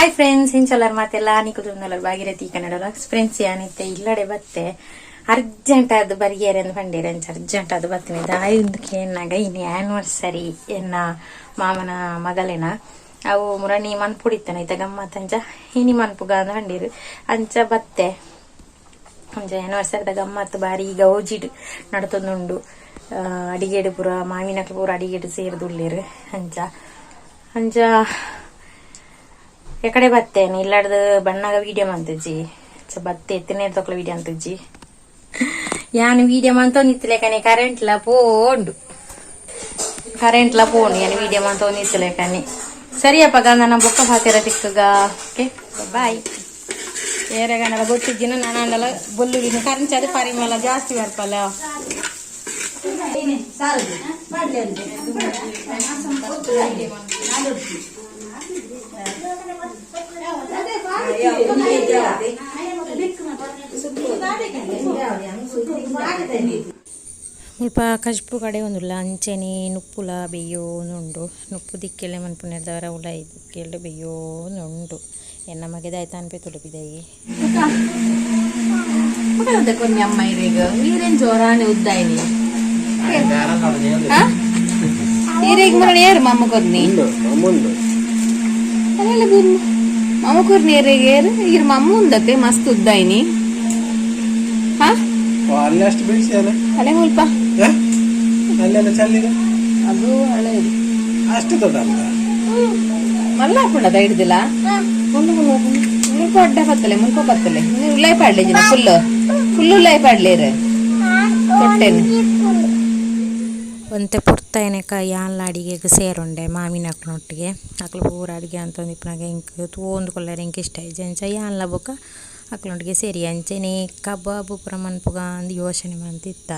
Hi friends, ಹಿಂಚಲ್ಲರ್ ಮಾತೆಲ್ಲ ನಿಕುದುಂದಲರ್ Bhagirathi Kannada friends ಯಾನಿತ್ತೆ ಇಲ್ಲಡೆ ಬತ್ತೆ ಅರ್ಜೆಂಟ್ ಅದು ಬರಿಯೇರೆ ಅಂತ ಬಂಡೇರೆ ಅರ್ಜೆಂಟ್ ಅದು ಬತ್ತನಿದ ಇದಕ್ಕೆ ಎನ್ನಾಗ ಇನ್ನು ಆನಿವರ್ಸರಿ ಎನ್ನ ಮಾಮನ ಮಗಲೇನ ಅವು ಮುರಣಿ ಮನ್ಪುಡಿತಾನೆ ಇತ್ತ ಗಮ್ಮತ್ತಂಚ ಇನಿ ಮನ್ಪುಗ ಅಂತ ಬಂಡೀರು ಅಂಚ ಬತ್ತೆ ಅಂಚ ಆನಿವರ್ಸರಿದ ಗಮ್ಮತ್ತು ಬಾರಿ ಈಗ ಓಜಿಡ್ ನಡತೊಂದುಂಡು ಅಡಿಗೆಡು ಪೂರ ಮಾವಿನಕ್ಲು ಪೂರ ಅಡಿಗೆಡು ಸೇರಿದುಳ್ಳೇರು ಅಂಚ ಅಂಚ ಎಕಡೆ ಬತ್ತೇನೆ ಇಲ್ಲಾಡ್ದು ಬಣ್ಣಾಗ ವಿಡಿಯೋ ಮಂತಜ್ಜಿ ಬತ್ತೆ ಎತ್ತನೇ ತಕ್ಲ ವಿಡಿಯೋ ಅಂತಜ್ಜಿ ಯಾನು ವಿಡಿಯೋ ಮಂತೊಂದಿತ್ತಲೇಕನೆ ಕರೆಂಟ್ಲ ಪೋಂಡು ಯಾನು ವಿಡಿಯೋ ಮಂತೊಂದಿತ್ತಲೇಕನೆ ಸರಿಯಪ್ಪ ಗಂಧನ ಬೊಕ್ಕ ಪಾತಿರ ತಿಕ್ಕಗ ಓಕೆ ಬಾಯ್ ಏರೆಗನಲ ಗೊತ್ತಿದ್ದಿನ ನಾನಂದಲ ಬೊಲ್ಲುವಿನ ಕರೆಂಚದು ಪರಿಮಳ ಜಾಸ್ತಿ ಬರ್ಪಲ್ಲ ಮುಲ್ಪ ಕಜ್ಪು ಕಡೆ ಒಂದುಲ್ಲ ಅಂಚೆನೆ ನುಪ್ಪುಲ ಬೆಯ್ಯೋನುಂಡು ನುಪ್ಪು ದಿಕ್ಕೆಲೆ ಮನ್ಪುನೆರ್ದವರ ಉಲ ದಿಕ್ಕೆಲ್ಡು ಬೆಯ್ಯೋನುಂಡು ಎನ್ನ ಮಗೆದ ಆಯ್ತು ಅನ್ಪೆ ತುಳುಪಿದಾಯಿ ಅಮ್ಮ ಇರೇಗ ಈರೇನ್ ಜೋರಾನೆ ಉದ್ದಾಯಿನಿ ಈರೇಗ ಮರಣ ಯಾರು ಮಮ್ಮ ಕೊರ್ನಿ ಅಲ್ಲೆಲ್ಲ ಮಮ್ಮ ಕೊರ್ನಿ ಏರೇಗ ಈರ್ ಮಮ್ಮ ಉಂದತೆ ಮಸ್ತ್ ಉದ್ದಾಯಿನಿ ಅಲೆ ಮುಲ್ಪ ಅದು ಹಳೆದು ಅಷ್ಟು ದೊಡ್ಡ ಮಲ್ಲ ಹಾಕೊಂಡದ ಹಿಡ್ದಿಲ್ಲ ಮುಲ್ಪ ಅಡ್ಡ ಬತ್ತಲೆ ಮುಲ್ಪ ಬತ್ತಲೆ ಉಳ್ಳಾಯಿ ಪಾಡ್ಲೆ ಜನ ಫುಲ್ ಉಳ್ಳಾಯಿ ಪಾಡ್ಲೇರ ಕೊಟ್ಟೆನು ಒಂತೆ ಪುರ್ತಾಯನೆಕ ಯಾನ್ಲ ಅಡಿಗೆಗೆ ಸೇರುಂಡೆ ಮಾವಿನ ಅಕ್ಲೊಟ್ಟಿಗೆ ಅಕ್ಲು ಪೂರ ಅಡಿಗೆ ಅಂತಂದಿಪ್ಪನಾಗ ಇಂಕ್ ತೂಂದು ಕೊಲ್ಲರೆ ಇಂಕ ಇಷ್ಟ ಜಂಚ ಯಾನ್ಲ ಬೊಕ್ಕ ಅಕ್ಲೊಟ್ಟಿಗೆ ಸೇರಿ ಅಂಚೆನೆ ಕಬಾಬು ಪುರ ಮನ್ಪುಗ ಅಂದು ಯೋಚನೆ ಮಂತಿತ್ತ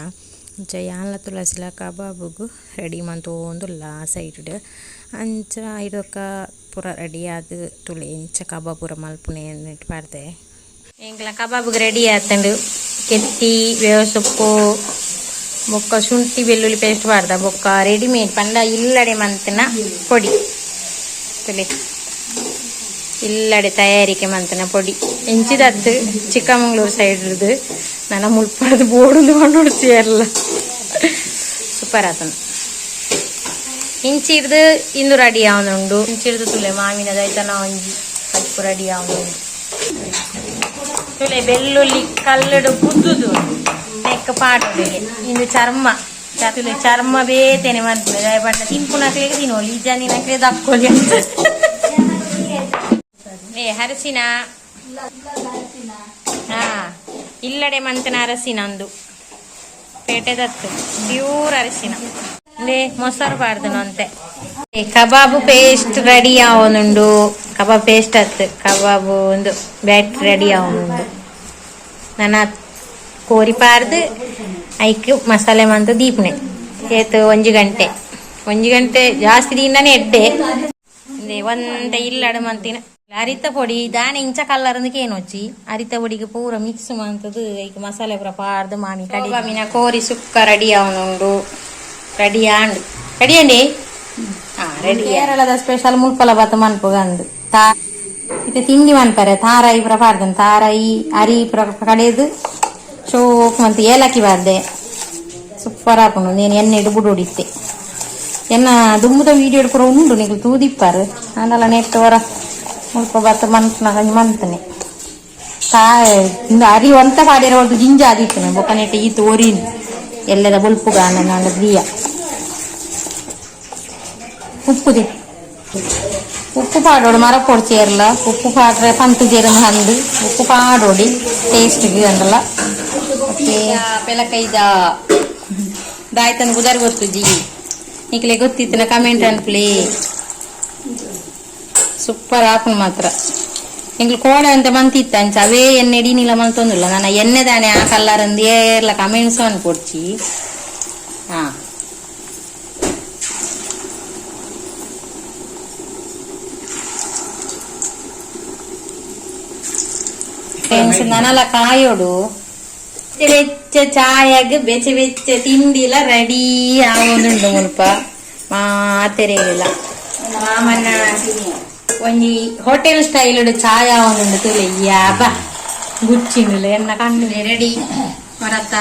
ಅಂಚ ಯಾನ್ಲ ತುಳಸಿಲ ಕಬಾಬುಗು ರೆಡಿ ಮಂತೋಂದುಲ್ಲ ಸೈಡ್ ಅಂಚ ಐಡೊಕ್ಕ ಪೂರ ರೆಡಿ ಆದ ತುಳೆ ಇಂಚ ಕಬಾಬ್ ಪೂರ ಮಲ್ಪುನೆ ನೆಟ್ಟು ಪಾಡ್ದೆ ಎಂಕ್ಲ ಕಬಾಬುಗೆ ರೆಡಿ ಆತಂಡು ಕೆತ್ತಿ ಬೇವು ಸೊಪ್ಪು ಬೊಕ್ಕ ಶುಂಠಿ ಬೆಳ್ಳುಳ್ಳಿ ಪೇಸ್ಟ್ ಬಾರ್ದ ಬೊಕ್ಕ ರೆಡಿಮೇಡ್ ಪಂಡ ಇಲ್ಲಡೆ ಮಂತನ ಪೊಡಿ ತುಲೆ ಇಲ್ಲಡೆ ತಯಾರಿಕೆ ಮಂತನ ಪೊಡಿ ಎಂಚಿದತ್ತು ಚಿಕ್ಕಮಂಗ್ಳೂರು ಸೈಡ್ದು ನನ್ನ ಮುಲ್ಪಡದು ಬೋಡುದು ಮಣ್ಣು ಸೇರಲ್ಲ ಸೂಪರ್ ಆತನ ಇಂಚಿಡ್ದು ಇಂದು ರೆಡಿ ಆವನುಂಡು ಇಂಚಿಡ್ದು ತುಲೆ ಮಾವಿನದೈತನ ಒಂಜಿ ಕಚ್ಚು ರೆಡಿ ಆವನುಂಡು ತುಲೆ ಬೆಳ್ಳುಳ್ಳಿ ಕಲ್ಲಡು ಕುದ್ದುದು ನೆಕ್ಕ ಪಾಟುಗೆ ಇಂದು ಚರ್ಮ ಬೇತೇನೆ ಮಾಡ್ತದೆ ಬಣ್ಣ ತಿನ್ಪುನಕ್ಲಿಗೆ ತಿನ್ನೋಲಿ ಈಜಾನಿನಕ್ಲೆ ದಕ್ಕೋಲಿ ಅಂತ ಹರಸಿನ ಇಲ್ಲಡೆ ಮಂತನ ಅರಸಿನ ಅಂದು ಪೇಟೆದತ್ತು ಪ್ಯೂರ್ ಅರಸಿನ ಮೊಸರು ಬಾರ್ದನು ಅಂತೆ ಕಬಾಬು ಪೇಸ್ಟ್ ರೆಡಿ ಆವನುಂಡು ಕಬಾಬ್ ಪೇಸ್ಟ್ ಅತ್ತು ಕಬಾಬು ಒಂದು ಬ್ಯಾಟ್ ರೆಡಿ ಆವನುಂಡು ನನ್ನ ಕೋರಿ ಪಾರ್ದು ಐಕ್ ಮಸಾಲೆ ಮಂತು ದೀಪನೆ ಏತು ಒಂಜಿ ಗಂಟೆ ಜಾಸ್ತಿ ದಿನನೇ ಎಡ್ಡೆ ಒಂದೇ ಇಲ್ಲಡ ಮಂತಿನ ಅರಿತ ಪೊಡಿ ದಾನೆ ಇಂಚ ಕಲ್ಲರ್ ಏನೊಚ್ಚಿ ಅರಿತ ಪೊಡಿಗೆ ಪೂರ ಮಿಕ್ಸ್ ಮಂತದು ಐಕ್ ಮಸಾಲೆ ಪೂರ ಪಾರ್ದು ಮಾಮಿ ಕಡಿಮಿನ ಕೋರಿ ಸುಕ್ಕ ರೆಡಿ ಅವನುಂಡು ರೆಡಿ ಅಂಡಿ ರೆಡಿ ಕೇರಳದ ಸ್ಪೆಷಲ್ ಮುಲ್ಪಲ ಬತ್ತ ಮನ್ಪುಗಂದು ಇದು ತಿಂಡಿ ಮನ್ಪರೆ ತಾರಾಯಿ ಪುರ ಪಾಡ್ದನ್ ತಾರಾಯಿ ಅರಿ ಪುರ ಕಡೆದು ಶೋಕ್ ಮಂತ್ ಏಲಕ್ಕಿ ಬಾರ್ದೆ ಸೂಪರ್ ಹಾಕೊಂಡು ನೀನು ಎಣ್ಣೆ ಇಡು ಬುಡು ಹೊಡಿತ್ತೆ ಎನ್ನ ದುಂಬುದ ವೀಡಿಯೋ ಪೂರ ಉಂಡು ನೀವು ತೂದಿಪ್ಪಾರು ಅದೆಲ್ಲ ನೆಟ್ಟು ಹೊರ ಮುಲ್ಪ ಬತ್ತ ಮನ್ಪುನಾಗ ಮಂತನೆ ಅರಿ ಒಂತ ಪಾಡಿರ ಒಂದು ಜಿಂಜ ಆದಿತ್ತು ಬೊಕ್ಕ ನೆಟ್ಟು ಈ ತೋರಿನ್ ಎಲ್ಲದ ಬುಲ್ಪುಗ ನನ್ನ ದಿಯ ಉಪ್ಪು ಪಾಡೋಡು ಮರ ಪೊಡ್ಚೇರ್ಲ ಉಪ್ಪು ಪಾಡ್ರೆ ಪಂತು ಜೇರನ್ನು ಹಂದು ಉಪ್ಪು ಪಾಡೋಡಿ ಟೇಸ್ಟ್ಗೆ ಅಂದಲ್ಲ ಬೆಲಕೈದ ದಾಯ್ತನ ಗುದರ್ ಗೊತ್ತುಜಿ ನಿಕ್ಲೆ ಗೊತ್ತಿತ್ತಿನ ಕಮೆಂಟ್ ಅನ್ಪ್ಲಿ ಸೂಪರ್ ಹಾಕೊಂಡು ಮಾತ್ರ ನಿಂಗ್ಲು ಕೋಡೆ ಅಂತ ಮಂತಿತ್ತ ಅಂಚ ಅವೇ ಎಣ್ಣೆ ಎಡಿನಿಲ್ಲ ಮಂತೊಂದಿಲ್ಲ ನನ್ನ ಎಣ್ಣೆ ದಾಣೆ ಆ ಕಲ್ಲರ್ ಅಂದು ಏರ್ಲ ಕಮೆಂಟ್ಸ್ ಅನ್ಕೊಡ್ಚಿ ನನಲ್ಲ ಕಾಯೋಡು ಬೆಚ್ಚ ಚಾಯಾಗ ಬೆಚ್ಚ ತಿಂಡಿಲ ರೆಡಿ ಆಗೋದುಂಡು ಮುಲ್ಪ ಮಾತೆರೆಯಿಲ್ಲ ಮಾಮನ ಒಂಜಿ ಹೋಟೆಲ್ ಸ್ಟೈಲ್ ಚಾಯ ಅವನುಂಡು ತುಲೆ ಯಾಬ ಗುಚ್ಚಿಂಡುಲೆ ಎನ್ನ ಕಣ್ಣು ರೆಡಿ ಹೊರತ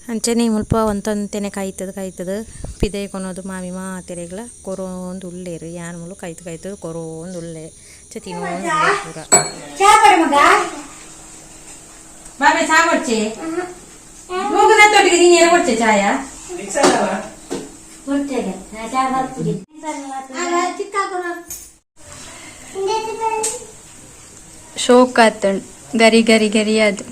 ಅಂಚನೆ ಮುಲ್ಪ ಒಂತೊಂತೆನೆ ಕಾಯ್ತದ ಪಿದೆ ಕೊನೋದು ಮಾಮಿ ಮಾತೆರೆಗ್ಲ ಕೊರೋಂದು ಉಳ್ಳೇರು ಯಾನ್ ಮುಲು ಕಾಯ್ತದ ಕೊರೋಂದು ಉಳ್ಳೆ ತಿನ್ನೋದು ಪೂರ ಬಾಬೆ ಚಾ ಕೊಡ್ಚೆ ಹೋಗುದ ತೊಟ್ಟಿಗೆ ನೀನು ಏನು ಕೊಡ್ಚೆ ಚಾಯ ಶೋಕ್ ಆತುಂಡು ಗರಿ ಗರಿ ಗರಿ ಅದು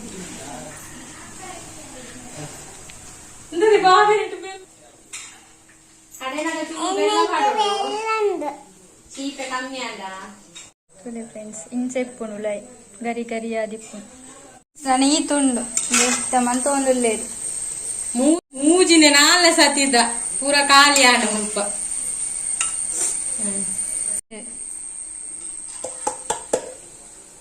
ಫ್ರೆಂಡ್ಸ್ ಇಂಚೆಪ್ಪುನು ಲೈ ಗರಿ ಗರಿ ಆದಿಪ್ಪು ಸಣೀತುಂಡು ಮಂತ ಒಂದು ಲೇದು ಮೂಜಿನ ನಾಳೆ ಸತ್ತಿದ್ದ ಪೂರ ಖಾಲಿ ಆಡ ಮುಲ್ಪ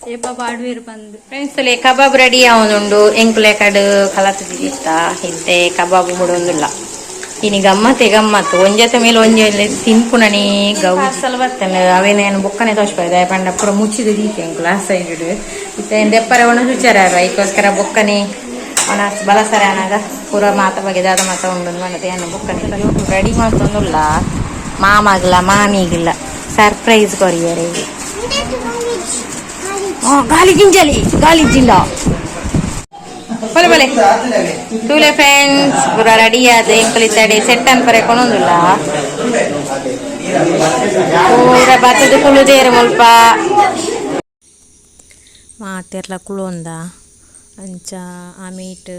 ಏಪ ಪಾಡುವೇರು ಬಂದು ಫ್ರೆಂಡ್ಸ್ ಕಬಾಬ್ ರೆಡಿ ಆವನುಂಡು ಎಂಕುಲೆ ಕಡು ಕಲತದಿತ್ತ ಇತ್ತೆ ಕಬಾಬ್ ಬಿಡೊಂದುಲ್ಲ ಇನಿ ಗಮ್ಮತ್ತು ಒಂಜತೆ ಮೇಲೆ ಒಂಜೆ ತಿನ್ಪುನನಿ ಗೌ ಸಲ ಬರ್ತೇನೆ ಅವೇನೇನು ಬುಕ್ಕನೆ ತೋಚ್ಪೋಯ್ದೆ ಪಂಡ ಪೂರ ಮುಚ್ಚಿದ ದೀತಿ ಎಂಕುಲ ಆ ಸೈಡ್ ಇತ್ತೆ ದೆಪ್ಪರೆ ಒಣ ಸುಚಾರ ಐಕೋಸ್ಕರ ಬುಕ್ಕನೆ ಅವನ ಬಲಸರ ಅನಾಗ ಪೂರ ಮಾತ ಬಗ್ಗೆ ದಾದ ಮಾತ ಉಂಡು ಮಾಡದೆ ಅನ್ನ ಬುಕ್ಕನೆ ರೆಡಿ ಮಾಡ್ತೊಂದುಲ್ಲ ಮಾಮಾಗಿಲ್ಲ ಮಾಮಿಗಿಲ್ಲ ಸರ್ಪ್ರೈಸ್ ಕೊರಿಯರೆ ಗಾಲಿ ಜಿಂಜಲ ಬಲೆ ತೂಲೆ ಫ್ರೆಂಡ್ಸ್ ಪೂರ ರೆಡಿ ಆದ ಎಂಕಲಿತ್ತಡೆ ಸೆಟ್ ಅನ್ಪರೆ ಕೊನೊಂದುಲ್ಲ ಪೂರ ಬತ್ತದ ಕುಳುದೇರು ಮುಲ್ಪ ಮಾತೆರ್ಲ ಕುಳೊಂದ ಅಂಚ ಆ ಮೀಟ್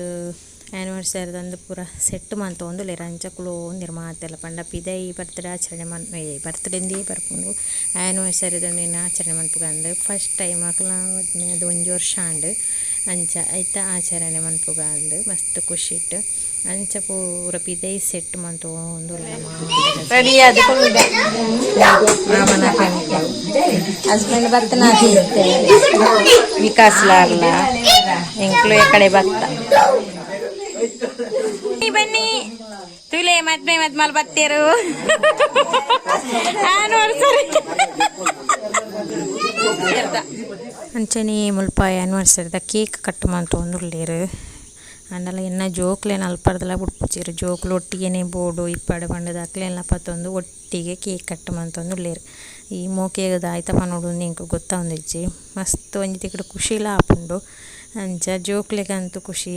ಆ್ಯನಿವರ್ಸರಿ ತಂದು ಪೂರ ಸೆಟ್ ಮಂತ ಒಂದುಲೇರ ಅಂಚ ಕುಳೋಂದಿರು ಮಾತೆಲ್ಲ ಪಂಡ ಪಿದೈ ಬರ್ತ್ಡೇ ಆಚರಣೆ ಬರ್ತ್ಡೇಂದೇ ಬರ್ಪುಂಡು ಆ್ಯನಿವರ್ಸರಿ ತಂದು ಆಚರಣೆ ಮನ್ಪುಗಂದು ಫಸ್ಟ್ ಟೈಮ್ ಮಕ್ಕಳ ಅದು 1 ವರ್ಷ ಆಂಡು ಅಂಚ ಐತ ಆಚರಣೆ ಮನ್ಪುಗಂದು ಮಸ್ತ್ ಖುಷಿ ಇಟ್ಟು ಅಂಚ ಪೂರ ಪಿದೈ ಸೆಟ್ ಮಂತ ಒಂದು ರೆಡಿ ಆದ ಮಾಮನ ಹಸ್ಬೆಂಡ್ ಬತ್ತನ ವಿಕಾಸ್ ಲಾಗ್ಲ ಎಂಕ್ಲು ಕಡೆ ಬತ್ತ ಬನ್ನಿ ತುಲೆ ಮದ್ಮಲ್ ಬತ್ತೇರು ಅಂಚನೆ ಮುಲ್ಪ ಆ್ಯನಿವರ್ಸರಿದ ಕೇಕ್ ಕಟ್ ಮಂತ ಒಂದುಳ್ಳೇರು ಅಂಡಲ ಎನ್ನ ಜೋಕ್ಲೇನು ಅಲ್ಪರ್ದೆಲ್ಲ ಬಿಟ್ಪುಚ್ಚಿರು ಜೋಕ್ಲು ಒಟ್ಟಿಗೆನೆ ಬೋರ್ಡು ಇಪ್ಪಡೆ ಬಂಡದ ಅಕ್ಲೆಲ್ಲ ಪತ್ತೊಂದು ಒಟ್ಟಿಗೆ ಕೇಕ್ ಕಟ್ ಮಂತ ಒಂದುಳ್ಳೇರು ಈ ಮೋಕೆಗದ ಆಯ್ತಪ್ಪ ನೋಡು ನಿಂಗೆ ಗೊತ್ತಾಂದಿಜ್ಜಿ ಮಸ್ತ್ ಒಂಜಿ ತಿಕ್ಕಡು ಖುಷಿಲ ಆಪುಂಡು ಅಂಚ ಜೋಕ್ಲೆಗಂತೂ ಖುಷಿ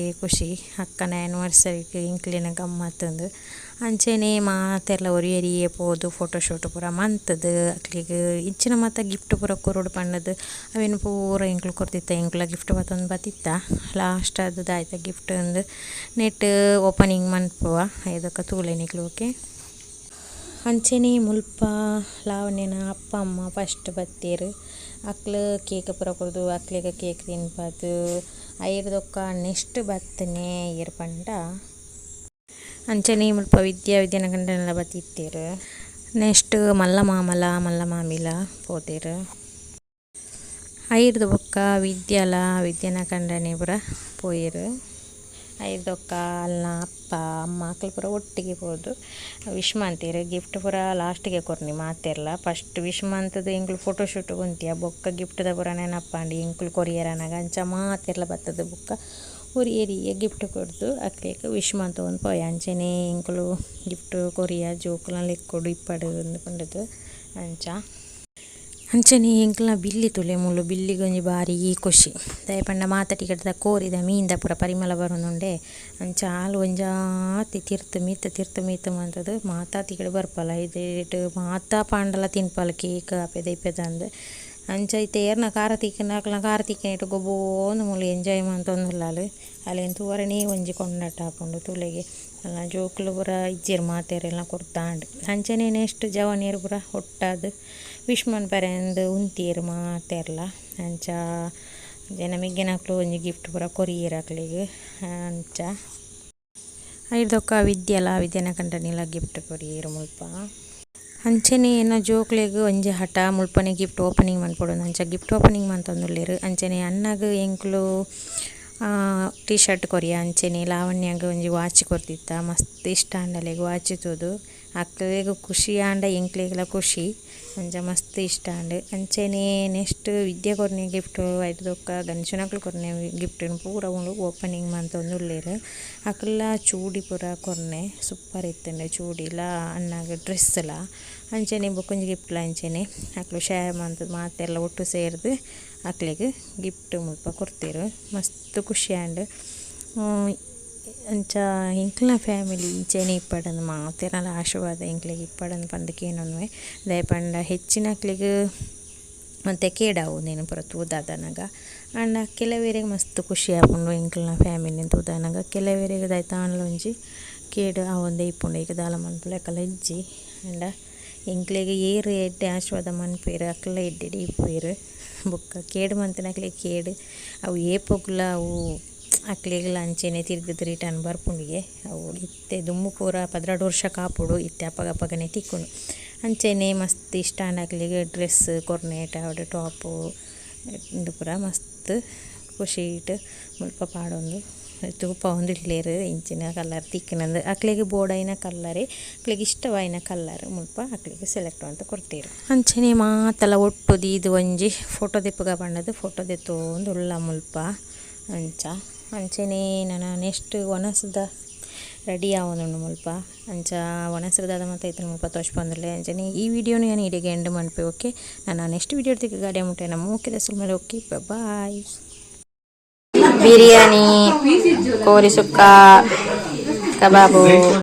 ಅಕ್ಕನ ಆ್ಯನಿವರ್ಸರಿಗೆ ಇಂಕ್ಲಿನ ಗಮ್ಮತ್ತಂದು ಅಂಚೆನೆ ಮಾತೆಲ್ಲ ಒರಿಯರಿಯೇ ಪೋದು ಫೋಟೋಶೂಟ್ ಪೂರ ಮಂತದ್ದು ಅಕ್ಲಿಗೆ ಇಚ್ಚಿನ ಮಾತ ಗಿಫ್ಟ್ ಪೂರ ಕೊರೋಡು ಪಂಡದು ಅವೇನು ಪೂರ ಇಂಕ್ಲು ಕೊಡ್ತಿತ್ತ ಇಂಕ್ಲ ಗಿಫ್ಟ್ ಮತ್ತೊಂದು ಬತ್ತಿತ್ತ ಲಾಸ್ಟ್ ಅದು ಆಯ್ತು ಗಿಫ್ಟ್ ಒಂದು ನೆಟ್ ಓಪನಿಂಗ್ ಮನ್ಪುವ ಇದಕ್ಕೆ ತೂಲೆನಿಕ್ಲು ಓಕೆ ಅಂಚೆನೆ ಮುಲ್ಪ ಲಾವಣ್ಯನ ಅಪ್ಪ ಅಮ್ಮ ಫಸ್ಟ್ ಬತ್ತೇರು ಅಕ್ಲು ಕೇಕ್ ಪೂರ ಕೊಡ್ದು ಅಕ್ಲಿಗೆ ಕೇಕ್ ತಿನ್ಪದು ಐರ್ದೊಕ್ಕ ನೆಕ್ಸ್ಟ್ ಬತ್ತನೆ ಇರ್ ಪಂಡ ಅಂಚನೆ ಮುಲ್ಪ ವಿದ್ಯಾನ ಗಂಡನೆಲ್ಲ ಬತ್ತಿತ್ತೇರು ನೆಕ್ಸ್ಟ್ ಮಲ್ಲ ಮಾಮಿಲ ಪೋತೇರು ಐರ್ದು ಬೊಕ್ಕ ವಿದ್ಯಾನ ಕಂಡನೆ ಪೂರ ಪೋಯರು ಐದೊಕ್ಕ ಅಲ್ಲ ಅಪ್ಪ ಅಮ್ಮ ಮಕ್ಕಳು ಪೂರ ಒಟ್ಟಿಗೆ ಹೋದು ವಿಶ್ ಮಾಡ್ತೀರಿ ಗಿಫ್ಟ್ ಪೂರ ಲಾಸ್ಟಿಗೆ ಕೊರ್ನಿ ಮಾತೆರ್ಲ ಫಸ್ಟ್ ವಿಶ್ ಮಾಡ್ತದ್ದು ಎಂಕ್ಲು ಫೋಟೋಶೂಟ್ ಕುಂತಿಯ ಬೊಕ್ಕ ಗಿಫ್ಟ್ದ ಪೂರ ನೆನಪ್ಪಂಡಿ ಎಂಕ್ಲು ಕೊರಿಯರ್ ಅನ್ನಾಗ ಅಂಚ ಮಾತೆರ್ಲ ಬರ್ತದ ಬೊಕ್ಕ ಒರಿಯರಿಗೆ ಗಿಫ್ಟ್ ಕೊಡ್ದು ಅಕ್ಲೇಕ ವಿಶ್ ಮಾಡ್ತು ಒಂದು ಪೋಯ ಅಂಚೆನೆ ಎಂಕ್ಲು ಗಿಫ್ಟ್ ಕೊರಿಯ ಜೋಕುಲ ಲೆಕ್ಕೊಡು ಇಪ್ಪಡು ಅಂದ್ಕೊಂಡದ್ದು ಅಂಚ ಅಂಚನೆ ಎಂಕ್ಲ ಬಿಲ್ಲಿ ತುಲೆ ಮುಳ್ಳು ಬಿಲ್ಲಿಗೊಂಜಿ ಬಾರಿ ಖುಷಿ ದಯಪಂಡ ಮಾತ ಟಿಕೆಟ್ದ ಕೋರಿದ ಮೀಂದ ಪೂರ ಪರಿಮಳ ಬರೋನುಂಡೆ ಅಂಚ ಹಾಲು ಒಂಜಾತಿ ತೀರ್ತು ಮೀತು ಅಂತದ್ದು ಮಾತಾ ತಿಕಡೆ ಬರ್ಪಲ್ಲ ಇದೇಟ್ ಮಾತಾ ಪಾಂಡಲ ತಿನ್ಪಲ್ಲ ಕೇಕ್ ಅಪೆದ ಅಂದು ಅಂಚ ಐತೆ ಏರ್ನ ಕಾರ್ತಿಕನ ಇಟ್ಟು ಗೊಬೋಂದು ಮುಳ್ಳು ಎಂಜಾಯ್ ಮಂತೊಂದುಲ್ಲ ಅಲ್ಲೇನು ತೂವರಣಿ ಒಂಜಿ ಕೊಂಡಟ ಹಾಕೊಂಡು ತುಲೆಗೆ ಅಲ್ಲ ಜೋಕ್ಲು ಪೂರ ಇಜ್ಜಿರು ಮಾತೆರೆಲ್ಲ ಕೊಡ್ತಾಂಡು ಅಂಚನೆ ನೆಕ್ಸ್ಟ್ ಜವನಿಯರು ಪೂರ ಒಟ್ಟಾದು ವಿಶ್ ಮನ್ಪರೆಂದು ಉಂತೀರು ಮಾತೆರ್ಲ ಅಂಚ ನಮಗೆನಕ್ಲು ಒಂಜಿ ಗಿಫ್ಟ್ ಪೂರ ಕೊರಿಯರ್ ಅಕ್ಲಿಗೆ ಅಂಚ ಐದೊಕ್ಕ ವಿದ್ಯನ ಕಂಡನಿಲ್ಲ ಗಿಫ್ಟ್ ಕೊರಿಯರು ಮುಲ್ಪ ಅಂಚನೆ ಏನ ಜೋಕ್ಲೆಗ್ ಒಂಜಿ ಹಠ ಮುಲ್ಪನೆ ಗಿಫ್ಟ್ ಓಪನಿಂಗ್ ಮನ್ಪೊಡು ಅಂಚ ಗಿಫ್ಟ್ ಓಪನಿಂಗ್ ಮಂತೊಂದುಲ್ಲೆರ್. ಅಂಚನೆ ಅಣ್ಣಗ್ ಎಂಕ್ಲು ಟೀ ಶರ್ಟ್ ಕೊರಿಯ, ಅಂಚನೆ ಲಾವಣ್ಯಗ್ ಒಂಜಿ ವಾಚ್ ಕೊರ್ತಿತ್ತ. ಮಸ್ತ್ ಇಷ್ಟ ಆಂಡಲೆಗ್ ವಾಚ್ ತೂದು. ಅಕ್ಲೆಗ್ ಖುಷಿ ಆಂಡ ಎಂಕ್ಲೆಗ್ಲ ಖುಷಿ. ಅಂಚ ಮಸ್ತ್ ಇಷ್ಟ ಆಂಡ್ ಅಂಚನೆ ನೆಕ್ಸ್ಟ್ ವಿದ್ಯೆ ಕೊರ್ನೆ ಗಿಫ್ಟ್ ಐಟ್ ದೊಕ್ಕ ಗಣೇಶನಕ್ಲು ಕೊರ್ನೆ ಗಿಫ್ಟ್ ಪೂರ ಉಂಡು ಓಪನಿಂಗ್ ಮಂತೊಂದುಲ್ಲೆರ್. ಅಕ್ಲ ಚೂಡಿ ಪೂರ ಕೊರ್ನೆ ಸೂಪರ್ ಇತ್ತಂಡೆ ಚೂಡಿಲ ಅಣ್ಣಗ್ ಡ್ರೆಸ್ಲ ಅಂಚನೆ ಬೊಕೊಂಜಿ ಗಿಫ್ಟ್ಲ ಅಂಚನೆ ಅಕ್ಲು ಶೇರ್ ಮಂತ್ ಮಾತೆಲ್ಲ ಒಟ್ಟು ಸೇರ್ದು ಅಕ್ಲೆಗ್ ಗಿಫ್ಟ್ ಮುಲ್ಪ ಕೊರ್ತೆರ್. ಮಸ್ತ್ ಖುಷಿ ಆಂಡ್ ಅಂಚ ಎಂಕ್ಲ್ನ ಫ್ಯಾಮಿಲಿ ಇಂಚೆನೆ ಇಪ್ಪಡಂದು ಮಾತೆರಲ ಆಶೀರ್ವಾದ ಎಂಕ್ಲೆಗ್ ಇಪ್ಪಡಂದು ಪಂಡಕೇನೊನ್ವೆ ದಾಯೆ ಪಂಡ ಹೆಚ್ಚಿನಕ್ಲೆಗ್ ಮತ್ತೆ ಕೇಡಾವು ನೀನು ಪೂರ ತೂದಾದನಗ ಆಂಡ ಕೆಲವೆರೆಗ್ ಮಸ್ತ್ ಖುಷಿ ಆಪುಂಡು ಎಂಕ್ಲ್ನ ಫ್ಯಾಮಿಲಿನ್ ತೂದಾನಗ. ಕೆಲವೆರೆಗ್ ದಾಯ್ತ ಆನ್ಲೊಂಜಿ ಕೇಡು ಅವೊಂದೆ ಇಪ್ಪುಂಡು ಈಗ ದಾಲ ಮನ್ಪುಲೆಕ್ಕಲ ಇಜ್ಜಿ ಆಂಡ ಎಂಕ್ಲೆಗ್ ಏರು ಎಡ್ಡೆ ಆಶೀರ್ವಾದ ಮನ್ಪೇರು ಅಕ್ಲ ಎಡ್ಡೆಡೆ ಇಪ್ಪುವೆರ್. ಬೊಕ್ಕ ಕೇಡು ಮಂತನಕ್ಲೆಗ್ ಕೇಡು ಅವು ಏಪೊಗ್ಲ ಅವು ಅಕ್ಲೆಗ್ಲ ಅಂಚೆನೆ ತಿರ್ಗದು ರಿಟರ್ನ್ ಬರ್ಪುಂಡಿಗೆ ಅವು ಇತ್ತೆ ದುಮ್ಮು ಪೂರ 16 ವರ್ಷ ಕಾಪುಡು ಇತ್ತೆ ಅಪಗನೆ ತಿಕ್ಕುಂಡು. ಅಂಚೆನೆ ಮಸ್ತ್ ಇಷ್ಟ ಆಂಡ ಅಕ್ಲೆಗ್ ಡ್ರೆಸ್ ಕೊರ್ನೆ ಅವಡೆ ಟಾಪು ಇಂದು ಪೂರ ಮಸ್ತ್ ಖುಷಿ ಇಟ್ಟು ಮುಲ್ಪ ಪಾಡೊಂದು ತೂಪ ಒಂದು ಇಡ್ಲೇರು ಇಂಚಿನ ಕಲರ್ ತಿಕ್ಕಿನಂದು ಅಕ್ಲೆಗ್ ಬೋಡಾಯಿನ ಕಲ್ಲರೇ ಅಕ್ಲೆಗ್ ಇಷ್ಟವಾಯಿನ ಕಲ್ಲರ್ ಮುಲ್ಪ ಅಕ್ಲೆಗ್ ಸೆಲೆಕ್ಟ್ ಅಂತ ಕೊಡ್ತೇರು. ಅಂಚನೆ ಮಾತೆಲ್ಲ ಒಟ್ಟು ದೀದು ಒಂಜಿ ಫೋಟೋ ದೆಪ್ಪುಗ ಪಂಡದು ಫೋಟೋ ದೆತ್ತೋಂದು ಉಳ್ಳ ಮುಲ್ಪ ಅಂಚ ಅಂಚನೆ ನಾನು ನೆಕ್ಸ್ಟ್ ಒಣಸ್ದ ರೆಡಿ ಆವೊಂದುಂಡು ಮುಲ್ಪ ಅಂಚ ಒಣಸ್ರದಾದ ಮತ್ತು ಐತನ ಮುಲ್ಪ ತೋಚ್ಪಂದುಲ್ಲೆ ಅಂಚನೆ ಈ ವಿಡಿಯೋನು ನಾನು ಇಡೆಗೆ ಎಂಡ್ ಮನ್ಪೆ. ಓಕೆ ನಾನು ನೆಕ್ಸ್ಟ್ ವಿಡಿಯೋ ತಿಕ್ಕ ಗಾಡಿ ಮುಟ್ಟೆ ನಮ್ಮ ಓಕೆ ದಸಲ್ ಮೇಲೆ. Okay bye. ಬಿರಿಯಾನಿ, ಕೋರಿ ಸುಕ್ಕ, ಕಬಾಬು.